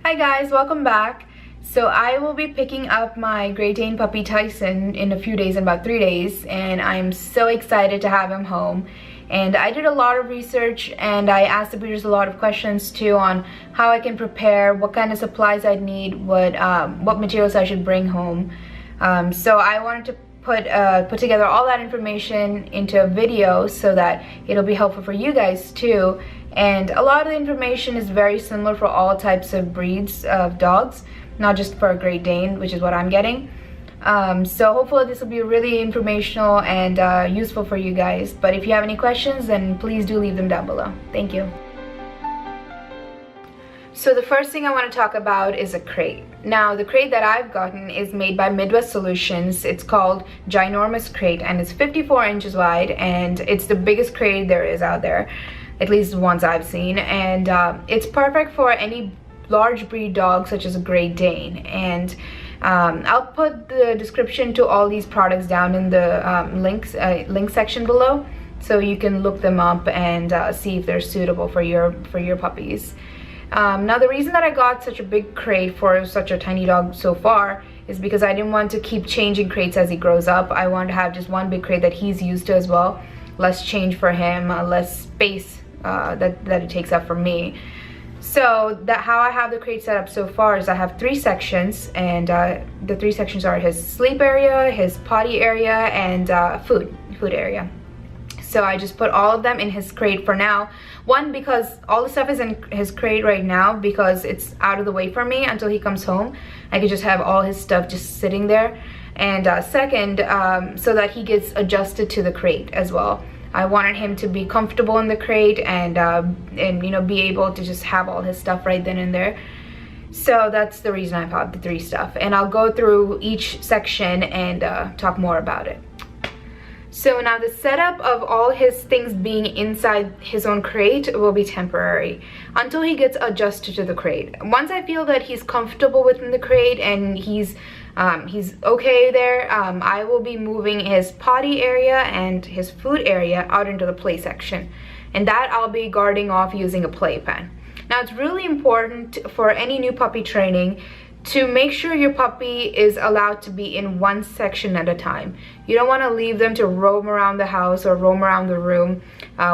Hi guys, welcome back. So I will be picking up my Great Dane puppy Tyson in a few days, in about 3 days, and I'm so excited to have him home. And I did a lot of research and I asked the breeders a lot of questions too on how I can prepare, what kind of supplies I'd need, what materials I should bring home. So I wanted to put together all that information into a video so that it'll be helpful for you guys too. And a lot of the information is very similar for all types of breeds of dogs, not just for a Great Dane, which is what I'm getting. So hopefully this will be really informational and useful for you guys. But if you have any questions, then please do leave them down below. Thank you. So the first thing I want to talk about is a crate. Now the crate that I've gotten is made by Midwest Solutions. It's called Ginormous Crate and it's 54 inches wide and it's the biggest crate there is out there, at least the ones I've seen. And it's perfect for any large breed dog such as a Great Dane. And I'll put the description to all these products down in the link section below, so you can look them up and see if they're suitable for your puppies. Now the reason that I got such a big crate for such a tiny dog so far is because I didn't want to keep changing crates as he grows up. I wanted to have just one big crate that he's used to as well. Less change for him, less space that it takes up for me. So how I have the crate set up so far is I have 3 sections, and the 3 sections are his sleep area, his potty area, and food area. So I just put all of them in his crate for now. One, because all the stuff is in his crate right now because it's out of the way for me until he comes home. I could just have all his stuff just sitting there. And second, so that he gets adjusted to the crate as well. I wanted him to be comfortable in the crate and you know, be able to just have all his stuff right then and there. So that's the reason I bought the 3 stuff, and I'll go through each section and talk more about it. So now the setup of all his things being inside his own crate will be temporary until he gets adjusted to the crate. Once I feel that he's comfortable within the crate and he's okay there, I will be moving his potty area and his food area out into the play section, and that I'll be guarding off using a playpen. Now it's really important for any new puppy training to make sure your puppy is allowed to be in one section at a time. You don't want to leave them to roam around the house or roam around the room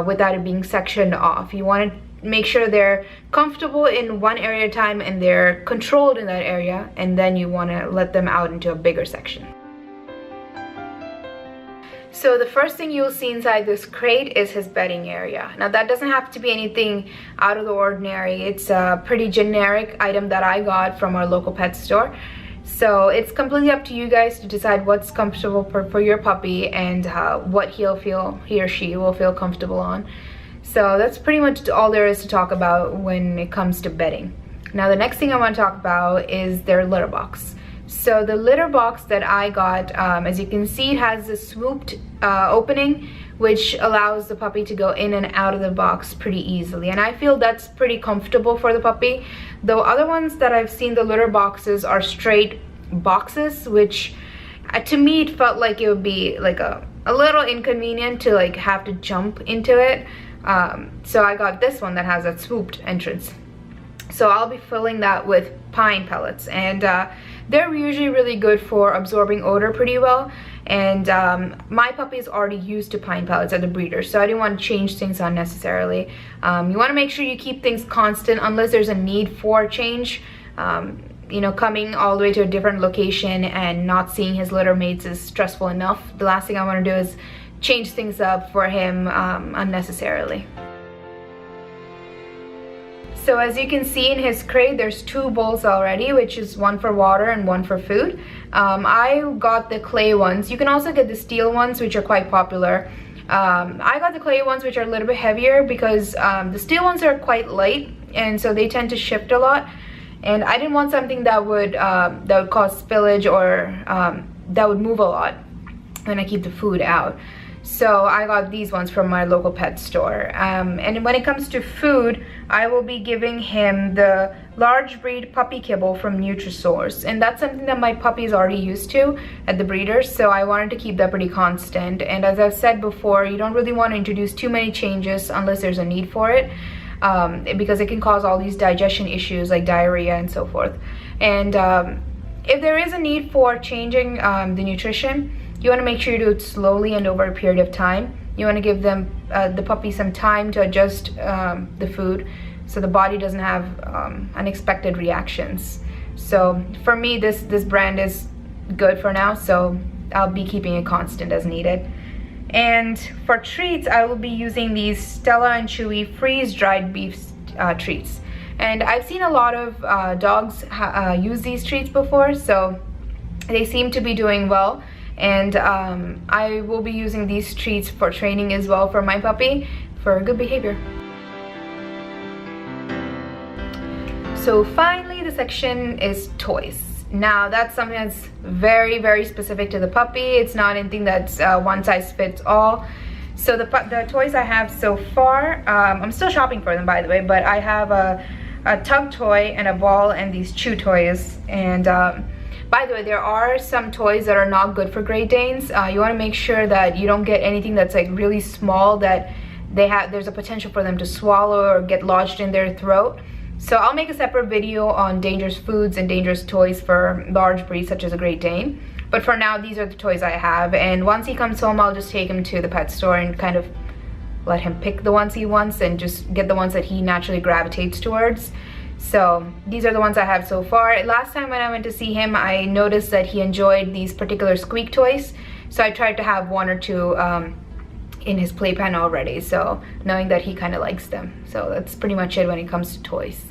without it being sectioned off. You want to make sure they're comfortable in one area at a time and they're controlled in that area, and then you want to let them out into a bigger section. So the first thing you'll see inside this crate is his bedding area. Now that doesn't have to be anything out of the ordinary. It's a pretty generic item that I got from our local pet store. So it's completely up to you guys to decide what's comfortable for your puppy and what he or she will feel comfortable on. So that's pretty much all there is to talk about when it comes to bedding. Now the next thing I want to talk about is their litter box. So the litter box that I got, as you can see, it has a swooped opening which allows the puppy to go in and out of the box pretty easily, and I feel that's pretty comfortable for the puppy. Though other ones that I've seen, the litter boxes are straight boxes, which to me it felt like it would be like a little inconvenient to like have to jump into it. So I got this one that has a swooped entrance. So I'll be filling that with pine pellets, and they're usually really good for absorbing odor pretty well. And my puppy is already used to pine pellets at the breeder, so I didn't want to change things unnecessarily. You want to make sure you keep things constant unless there's a need for change. You know, coming all the way to a different location and not seeing his litter mates is stressful enough. The last thing I want to do is change things up for him unnecessarily. So as you can see in his crate, there's 2 bowls already, which is one for water and one for food. I got the clay ones. You can also get the steel ones, which are quite popular. I got the clay ones, which are a little bit heavier because the steel ones are quite light, and so they tend to shift a lot. And I didn't want something that would cause spillage or that would move a lot when I keep the food out. So I got these ones from my local pet store. And when it comes to food, I will be giving him the large breed puppy kibble from NutriSource, and that's something that my puppy is already used to at the breeder, so I wanted to keep that pretty constant. And as I've said before, you don't really want to introduce too many changes unless there's a need for it. because it can cause all these digestion issues like diarrhea and so forth. And if there is a need for changing the nutrition, you want to make sure you do it slowly and over a period of time. You want to give them the puppy some time to adjust the food, so the body doesn't have unexpected reactions. So for me, this brand is good for now, so I'll be keeping it constant as needed. And for treats, I will be using these Stella and Chewy freeze-dried beef treats. And I've seen a lot of dogs use these treats before, so they seem to be doing well. And I will be using these treats for training as well for my puppy for good behavior. So finally, the section is toys. Now that's something that's very, very specific to the puppy. It's not anything that's one size fits all. So the toys I have so far, I'm still shopping for them, by the way, but I have a tug toy and a ball and these chew toys. And by the way, there are some toys that are not good for Great Danes. You want to make sure that you don't get anything that's like really small that there's a potential for them to swallow or get lodged in their throat. So I'll make a separate video on dangerous foods and dangerous toys for large breeds such as a Great Dane. But for now, these are the toys I have. And once he comes home, I'll just take him to the pet store and kind of let him pick the ones he wants and just get the ones that he naturally gravitates towards. So these are the ones I have so far. Last time when I went to see him, I noticed that he enjoyed these particular squeak toys. So I tried to have one or two in his playpen already, so knowing that he kind of likes them. So that's pretty much it when it comes to toys.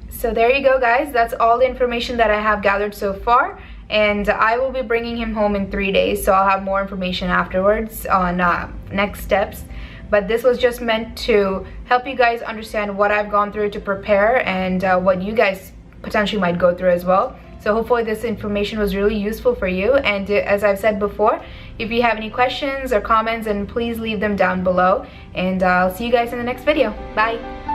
So there you go, guys. That's all the information that I have gathered so far, and I will be bringing him home in 3 days, so I'll have more information afterwards on next steps. But this was just meant to help you guys understand what I've gone through to prepare and what you guys potentially might go through as well. So hopefully this information was really useful for you. And as I've said before, if you have any questions or comments, then please leave them down below. And I'll see you guys in the next video. Bye.